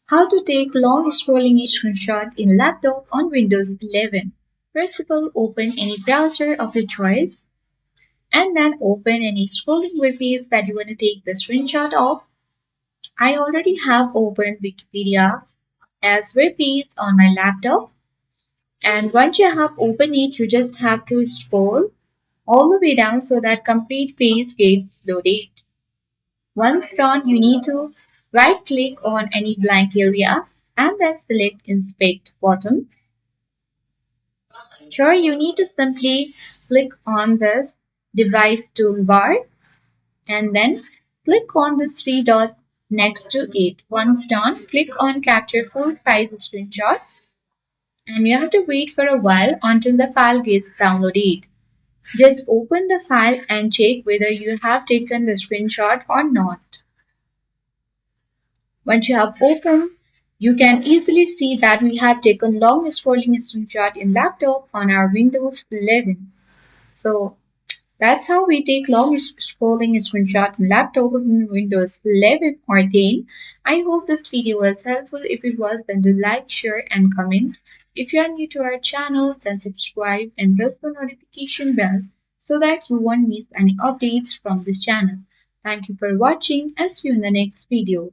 How to take long scrolling screenshot in laptop on Windows 11. First of all, open any browser of your choice and then open any scrolling web page that you want to take the screenshot of. I already have opened Wikipedia as web page on my laptop, and once you have opened it, you just have to scroll all the way down so that complete page gets loaded. Once done, you need to right click on any blank area and then select Inspect bottom. Here you need to simply click on this device toolbar and then click on the three dots next to it. Once done, click on Capture Full Size Screenshot and you have to wait for a while until the file gets downloaded. Just open the file and check whether you have taken the screenshot or not. Once you have opened, you can easily see that we have taken long scrolling screenshot in laptop on our Windows 11. So that's how we take long scrolling screenshot in laptops in Windows 11 or 10. I hope this video was helpful. If it was, then do like, share and comment. If you are new to our channel, then subscribe and press the notification bell so that you won't miss any updates from this channel. Thank you for watching and see you in the next video.